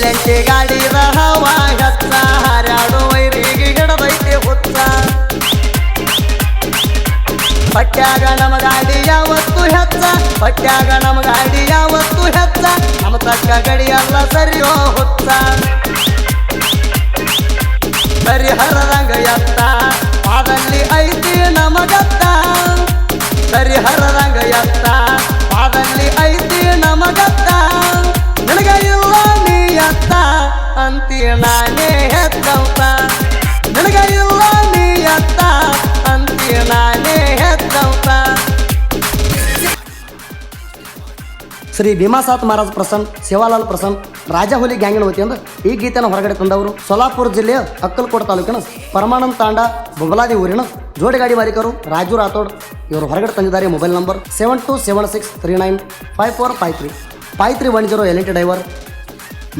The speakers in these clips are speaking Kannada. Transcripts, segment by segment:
ಎಲ್ಲೆಂಟಿ ಗಾಡಿದ ಹವಾ ಹೆಚ್ಚ ಹಾರಾಡು ವೈರಿಗೆ ಹಿಡದೈತಿ ಹುಚ್ಚ ಪಟ್ಯಾಗ ನಮ ಗಾಡಿ ಯಾವತ್ತು ಹೆಚ್ಚ ಪಟ್ಯಾಗ ನಮ ಗಾಡಿ ಯಾವತ್ತು ಹೆಚ್ಚ ನಮ್ಮ ತಕ್ಕ ಗಡಿಯಲ್ಲ ಸರಿಯೋ ಹುಚ್ಚ ಸರಿ ಹರದಂಗ ಎತ್ತ ಪಾದಲ್ಲಿ ಐತಿ ನಮಗತ್ತ ಸರಿ ಹರದಂಗ ಎತ್ತ ಪಾದಲ್ಲಿ ಐತಿ ನಮಗತ್ತ ನನಗ ಇಲ್ಲ ನೀ ಎತ್ತ ಅಂತೀ ನಾನೇ ಹೆತ್ತಂತ ನನಗ ಇಲ್ಲ ನೀ ಎತ್ತ ಅಂತೀ ನಾನೇ ಹೆತ್ತಂತ ಶ್ರೀ ಭೀಮಾಸಾತ್ ಮಹಾರಾಜ್ ಪ್ರಸನ್ನ ಸೇವಾಲಾಲ್ ಪ್ರಸನ್ನ ರಾಜಹುಲಿ ಗ್ಯಾಂಗಿನ ವತಿಯಿಂದ ಈ ಗೀತೆಯನ್ನು ಹೊರಗಡೆ ತಂದವರು ಸೋಲಾಪುರ ಜಿಲ್ಲೆಯ ಅಕ್ಕಲಕೋಟ ತಾಲೂಕಿನ ಪರಮಾನಂದ ತಾಂಡ ಬೊಗಲಾದಿ ಊರಿನ ಜೋಡಿಗಾಡಿ ಮಾಲೀಕರು ರಾಜು ರಾಥೋಡ್ ಇವರು ಹೊರಗಡೆ ತಂದಿದ್ದಾರೆ. Mobile number 7276395453 5310 L T driver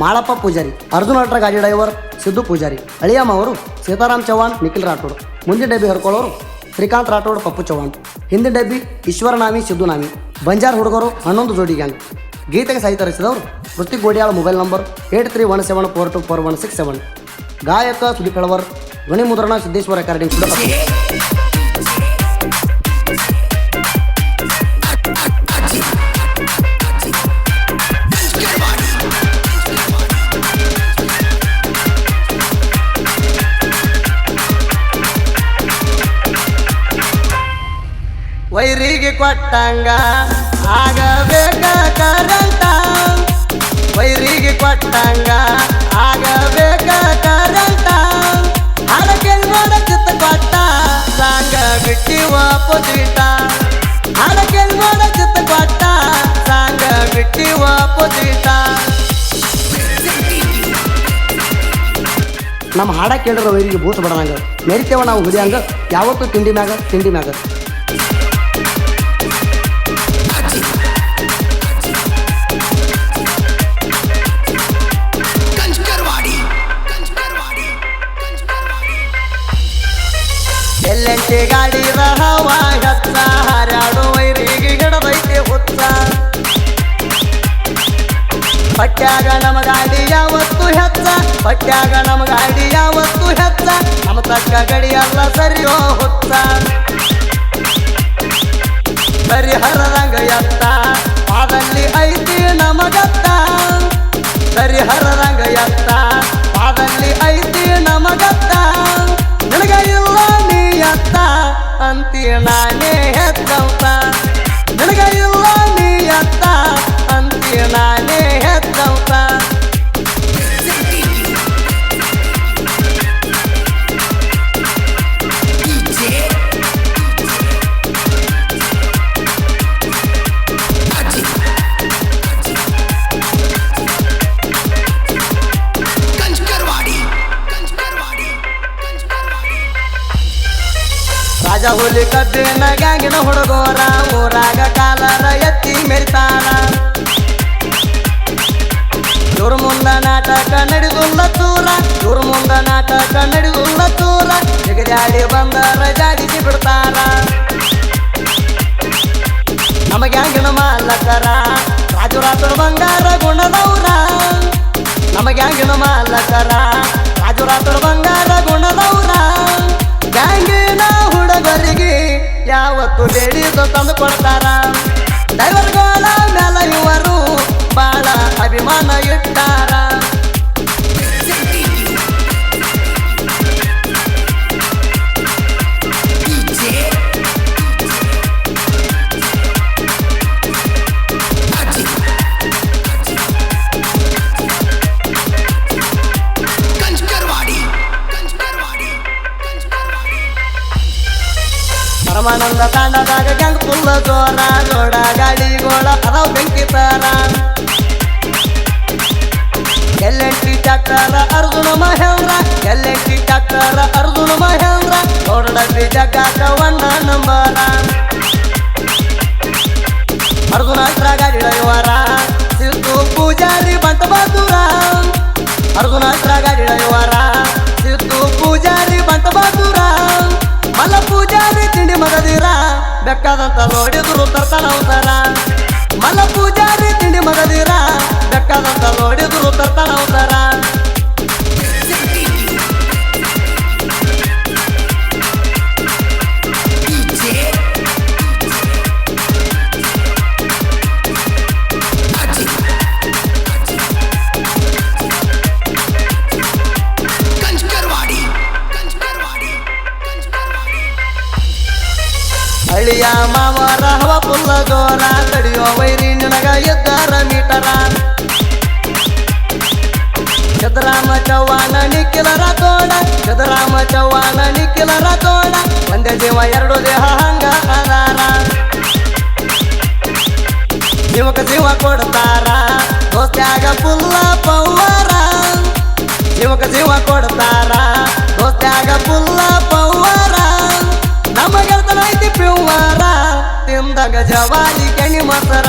Malappa Pujari, Arjun ultra ಗಾಡಿ ಡ್ರೈವರ್ ಸಿದ್ದು ಪೂಜಾರಿ, ಅಳಿಯಮ್ಮ ಅವರು ಸೀತಾರಾಮ್ ಚೌಹಾಣ್, ನಿಖಿಲ್ ರಾಠೋಡ್, ಮುಂದಿನ ಡಬ್ಬಿ ಹರ್ಕೊಳ್ಳೋರು ಶ್ರೀಕಾಂತ್ ರಾಠೋಡ್, ಪಪ್ಪು ಚೌಹಾಣ್, ಹಿಂದಿನ ಡಬ್ಬಿ ಈಶ್ವರ ನಾಮಿ, ಸಿದ್ದು ನಾಮಿ, ಬಂಜಾರ್ ಹುಡುಗರು 11 ಜೋಡಿ ಗ್ಯಾಂಗ್. ಗೀತೆಗೆ ಸಾಹಿತ್ಯ ರಚಿಸಿದವರು ಋತಿಕ್ ಗೋಡಿಯಾಳ. Mobile number 8317424167. ಗಾಯಕ ಸುದೀಪ್ ಹೆಳವರ್, ಧ್ವನಿ ಮುದ್ರಣ ಸಿದ್ದೇಶ್ವರ ರೆಕಾರ್ಡಿಂಗ್ ಸ್ಟುಡಿಯೋ. ವೈರಿಗೆ ಕೊಟ್ಟಂಗ ಆಗಬೇಕ ಕರಂಟ, ವೈರಿಗೆ ಕೊಟ್ಟಂಗ ಆಗಬೇಕ ಕರಂಟ, ಹಡಕೆ ನೋಡ ಚಿತ್ತ ಕೊಟ್ಟ ಸಾಂಗ ಬಿಟ್ಟಿವ ಪುಜಿಟ, ಹಡಕೆ ನೋಡ ಚಿತ್ತ ಕೊಟ್ಟ ಸಾಂಗ ಬಿಟ್ಟಿವ ಪುಜಿಟ. ನಮ್ಮ ಹಾಡ ಕೇಳಿರೋ ವೈರಿಗೆ ಭೂತ ಬಡದಂಗ ಮೆರಿತೇವ ನಾವು ಹುರಿಯಂಗ ಯಾವತ್ತೂ ತಿಂಡಿ ಮ್ಯಾಗ ತಿಂಡಿ ಮ್ಯಾಗ. ಎಲ್ಲೆಂಟಿ ಗಾಡಿದ ಹವಾ ಹೆಚ್ಚ ಹಾರಾಡು ವೈರಿಗೆ ಹಿಡದೈತಿ ಹುಚ್ಚ ಪಟ್ಯಾಗ ನಮ ಗಾಡಿ ಯಾವತ್ತು ಹೆಚ್ಚ ಪಟ್ಯಾಗ ನಮ ಗಾಡಿ ಯಾವತ್ತು ಹೆಚ್ಚ ನಮ್ಮ ತಕ್ಕ ಗಡಿಯಲ್ಲ ಸರಿಯೋ ಹುಚ್ಚ ಸರಿ ಹರದಂಗ ಎತ್ತ ಪಾದಲ್ಲಿ ಐತಿ ನಮಗತ್ತ ಸರಿ ಹರದಂಗ ಎತ್ತ ಪಾದಲ್ಲಿ ಐತಿ ನಮಗತ್ತ ನನಗ ಇಲ್ಲ ನೀ ಎತ್ತ ಅಂತೀ ನಾನೇ ಹೆತ್ತಂತ ನನಗ ಇಲ್ಲ ನೀ ಎತ್ತ ಅಂತೀ ನಾನೇ ಹೆತ್ತಂತ. ರಾಜಹುಲಿ ಕಬ್ಬಿನ ಗ್ಯಾಂಗಿನ ಹುಡುಗೋರ ಊರಾಗ ಕಾಲರ ಎತ್ತಿ ಮೆರಿತಾರ, ಇವ್ರ ಮುಂದ ನಾಟಕ ನಡೆದುಲ್ಲ ಚೂರ, ಇವ್ರ ಮುಂದ ನಾಟಕ ನಡೆದುಲ್ಲ ಚೂರ, ಜಗದಾಡಿ ಬಂದರ ಜಾಡಿಸಿ ಬಿಡ್ತಾರ. ನಮ್ಮ ಗ್ಯಾಂಗಿನ ಮಾಲಕರ ರಾಜು ರಾಥೋಡ್ ಬಂಗಾರ ಗುಣದವ್ರ, ನಮ್ಮ ಗ್ಯಾಂಗಿನ ಮಾಲಕರ ರಾಜು ರಾಥೋಡ್ ಬಂಗಾರ ಗುಣದವ್ರ. ಗ್ಯಾಂಗಿನ ಹುಡುಗರಿಗೆ ಯಾವತ್ತು ಹೇಳಿದ್ದು ತಂದು ಕೊಡ್ತಾರ, ಡ್ರೈವರ್ಗಳ ಮೇಲ ಇವರು ಬಾಳ ಅಭಿಮಾನ ಇಟ್ಟಾರ. ಪರಮಾನಂದ ತಾಂಡದಾಗ ಗ್ಯಾಂಗ್ ಫುಲ್ಲ ಜೋರ, ಜೋಡ ಗಾಡಿಗೋಳ ಅದಾವ್ ಬೆಂಕಿ ತರ. L T tractor Arjun Mahindra, L T tractor Arjun Mahindra, ನೋಡಡಬ್ಬಿ ಜಗ್ಗಾಕ 1 ನಂಬರ. ಅರ್ಜುನ ಅಲ್ಟ್ರಾ ಗಾಡಿ ಡ್ರೈವರ ಸಿದ್ದು ಪೂಜಾರಿ ಬಂತ ಬಹದ್ದೂರ, ಅರ್ಜುನ ಅಲ್ಟ್ರಾ ಗಾಡಿ ಡ್ರೈವರ ಸಿದ್ದು ಪೂಜಾರಿ ಬಂತ ಬಹದ್ದೂರ. ಮಲ್ಲ ಪೂಜಾರಿ ತಿಂಡಿ ಮಗದಿರ ಬೆಕ್ಕದಂತ ನೋಡಿದ್ರು ತರ್ತಾನ ಅವತಾರ, ಮಲ್ಲ ಪೂಜಾರಿ ತಿಂಡಿ ಮಗದಿರ ಬೆಕ್ಕದಂತ ನೋಡಿದ್ರು ತರ್ತಾನ ಅವತಾರ. ಫುಲ್ಲ ಜೋರ ತಡಿಯೋ ವೈರಿ ನಿನಗ ಎದ್ದಾರ ಮೀಟರ ಸಿದ್ದರಾಮ ಚವ್ಹಾಣ ನಿಖಿಲರ ತೋಡ ಸಿದ್ದರಾಮ ಚವ್ಹಾಣ ನಿಖಿಲರ ತೋಡ ಒಂದೇ ಜೀವ ಎರಡು ದೇಹ ಹಂಗ ಅದಾರ ಜೀವಕ ಜೀವ ಕೊಡ್ತಾರ ದೋಸ್ತ್ಯಾಗ ಫುಲ್ಲ ಪವ್ವರ ಜೀವಕ ಜೀವ ಕೊಡ್ತಾರ ದೋಸ್ತ್ಯಾಗ ಫುಲ್ಲ ಪವ್ವರ ನಮ್ಮ ಗೆಳತನ ಐತಿ ಪ್ಯೂವರ ತಿಂದಾಗ ಜವಾಲಿ ಕೆಣಿ ಮೊಸರ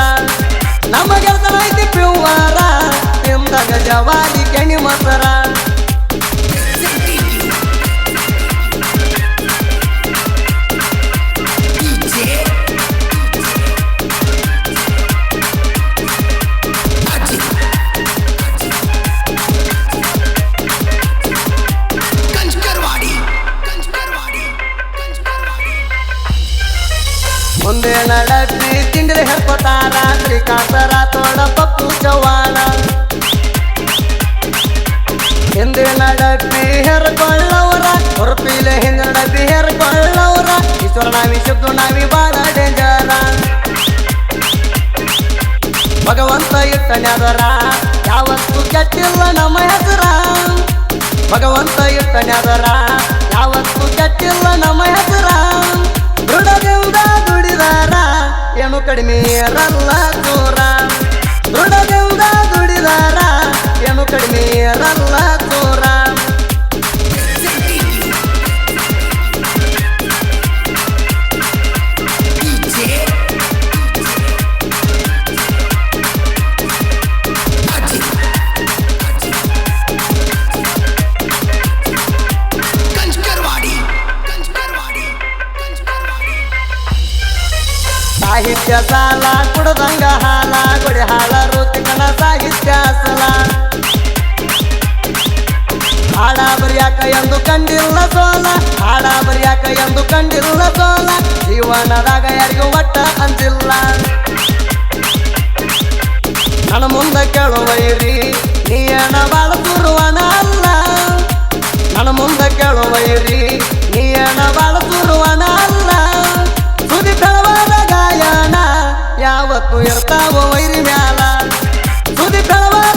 ನಮ್ಮ ಗೆಳತನ ಐತಿ ಪ್ಯೂವರ ತಿಂದಾಗ ಜವಾಲಿ ಕೆಣಿ ಮೊಸರ ಮುಂದೆ ನಡಬ್ಬಿ ತಿಂಡ್ರೆ ಹೆರ್ಕೋತಾರ ಶ್ರೀಕಾಂತರ ತೋಡ ಪಪ್ಪು ಚವ್ಹಾಣ ಹಿಂದೆ ನಡಬ್ಬಿ ಹೆರ್ಕೊಳ್ಳವರ ಹೊರಪಿಲೆ ಹಿಂದೆ ನಡಬ್ಬಿ ಹೆರ್ಕೊಳ್ಳವರ ಈಶ್ವರ ನಾವಿ ಶಬ್ದು ನಾವಿ ಬಾಳ ಡೇಂಜರ ಭಗವಂತ ಇಟ್ಟಣ್ಯಾದರ ಯಾವತ್ತು ಕೆಟ್ಟಿಲ್ಲ ನಮ್ಮ ಹೆಸರ ಭಗವಂತ ಇಟ್ಟಣ್ಯಾದರ ಯಾವತ್ತು ಕೆಟ್ಟಿಲ್ಲ ನಮ್ಮ ಹೆಸರ ದೃಢದಿಂದ ದುಡಿದಾರ ಏನು ಕಡಿಮೆ ಇರಲ್ಲ ಚೂರ ದೃಢದಿಂದ ದುಡಿದಾರ ಏನು ಕಡಿಮೆ ಇರಲ್ಲ ಚೂರ ಸಾಹಿತ್ಯ ಸಾಲ ಕುಡದಂಗ ಹಾಲ ಗುಡಿ ಹಾಲ ಋತಿಕನ ಸಾಹಿತ್ಯ ಸಲ ಹಾಡ ಬರಿಯಾಕ ಎಂದು ಕಂಡಿಲ್ಲ ಸೋಲ ಹಾಡ ಬರಿಯಾಕ ಎಂದು ಕಂಡಿಲ್ಲ ಸೋಲ ಜೀವನದಾಗ ಯಾರಿಗೂ ಒಟ್ಟ ಅಂಜಿಲ್ಲ ನನ್ನ ಮುಂದೆ ಕೇಳುವೈರಿ ನೀಯಣ ಬಾಳ ಸುರುವಣ ಅಲ್ಲ ನನ್ನ ಮುಂದೆ ಕೇಳುವೈರಿ ನೀಯಣ ಬಾಳ ಸುರುವಣ ಅಲ್ಲ ಸುದಿ ಬೆಳವಾದ ಗಾಯನ ಯಾವತ್ತು ಇರ್ತಾವ ವೈರಿ ಮ್ಯಾಲ ಸುದಿ ಬೆಳವಾದ